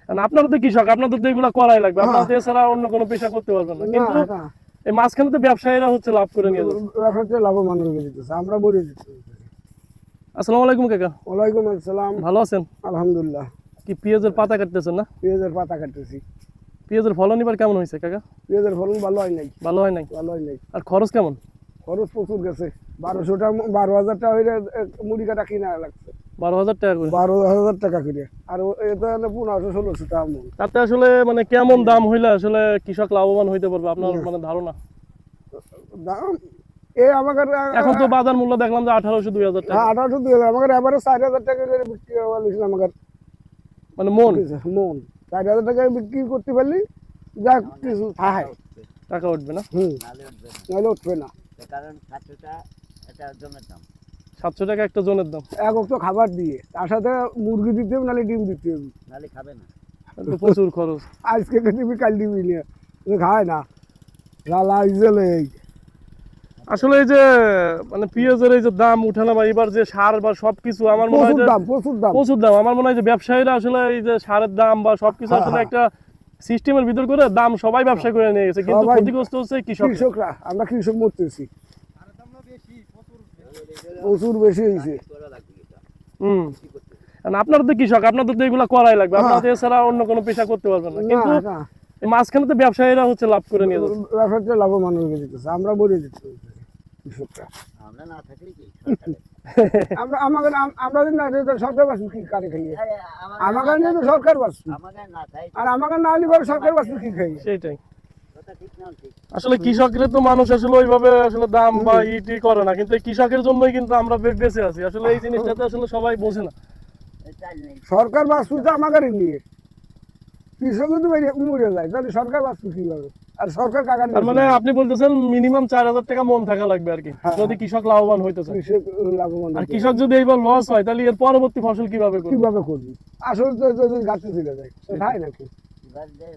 কারণ আপনারা তো কৃষক, আপনাদের তো এগুলো করাই লাগবে, আপনারা তো এছাড়া অন্য কোনো পেশা করতে পারবেন না। কিন্তু এই মাঝখানে তো ব্যবসায়ীরা হচ্ছে লাভ করে নিয়ে যাচ্ছে। ব্যবসাতে লাভবান হয়ে যেতেছে, আমরা মরে যেতেছি। আসসালামু আলাইকুম কাকা, ওয়ালাইকুম আসসালাম। ভালো আছেন? আলহামদুলিল্লাহ। কি পেঁয়াজের পাতা কাটতেছেন না? পেঁয়াজের পাতা কাটতেছি। পেঁয়াজের ফলন এবার কেমন হয়েছে কাকা? পেঁয়াজের ফলন ভালো হয় নাই। ভালো হয় নাই? ভালো হয় নাই। আর খরচ কেমন? খরচ প্রচুর গেছে। 1200 টাকা হইলে মুড়ি কাটা কিনা লাগছে। 12,000 টাকা করে? 12,000 টাকা করে। আর এটা হলো 1500-1600 টাকা মন। তাতে আসলে মানে কেমন দাম হইলে আসলে কৃষক লাভবান হইতে পারবে আপনার মানে ধারণা? দাম আমাদের এখন তো বাজার মূল্য দেখলাম যে 1800-2000 টাকা। 1800 দিয়ে আমাদের এবারে 4000 টাকা করে বিক্রি হওয়া লিখলাম আমাদের মানে মন? মন 4000 টাকায় বিক্রি করতে পারলি যা কিছু থাকে টাকা উঠবে না? নাহলে উঠবে না। কারণ 700টা এটা জমের দাম। 700 টাকা একটা জনের দাম। এক তো খাবার দিয়ে তার সাথে মুরগি দিতে হবে নাহলে ডিম দিতে হবে। নালে খাবে না। তো প্রচুর খরচ। আজকে দিবি কাল দিবি না, খায় না লালা ইজলে। আসলে এই যে মানে পেঁয়াজের এই যে দাম উঠানো বা এবার যে সার বা সবকিছু আমার মনে হয় প্রচুর যে দাম, প্রচুর দাম। প্রচুর দাম। আমার মনে হয় যে ব্যবসায়ীরা আসলে এই যে সারের দাম বা সবকিছু আসলে একটা সিস্টেমের ভিতর করে দাম সবাই ব্যবসা করে নিয়ে গেছে, কিন্তু সবাই ক্ষতিগ্রস্ত হচ্ছে কৃষক। কৃষকরা, আমরা কৃষক মরতেছি। প্রচুর বেশি হয়েছে। কারণ আপনারা তো কৃষক, আপনাদের তো এগুলো করাই লাগবে, আপনারা তো এছাড়া অন্য কোনো পেশা করতে পারবেন না। কিন্তু এই মাঝখানে তো ব্যবসায়ীরা হচ্ছে লাভ করে নিয়ে যাচ্ছে। ব্যবসাতে লাভবান হয়ে যেতেছে, আমরা মরে যেতেছি কৃষকরা। আমরা না থাকলে কি আমরা আমাদের আমরা যদি না সরকার বাঁচবো কি কারে খাইয়ে? আমাদের নিয়ে তো সরকার বাঁচবো, আমাদের না থাকে আর আমাদের না নিবার সরকার বাঁচবো কি খাইয়ে? সেটাই। কথা ঠিক না ঠিক। আসলে কৃষকরা তো মানুষ আসলে ওইভাবে আসলে দাম বা ইটি করে না, কিন্তু এই কৃষকের জন্যই কিন্তু আমরা বেঁচে আছি। আসলে এই জিনিসটাতে আসলে সবাই বোঝে না। এটা নেই। সরকার বাঁচবো তো আমাদের নিয়ে, কৃষক যদি মরে যায় তাহলে সরকার বাঁচবো কিভাবে? আর সরকার কাকা তার মানে আপনি বলতেছেন মিনিমাম 4000 টাকা মন থাকা লাগবে আর কি, যদি কৃষক লাভবান হইতে চায়। কৃষক লাভবান আর কৃষক যদি এইবার লস হয় তাহলে এর পরবর্তী ফসল কিভাবে করবে? কিভাবে করবি? আসলে তো গাছে চলে যায়, খায় নাকি? এবার যে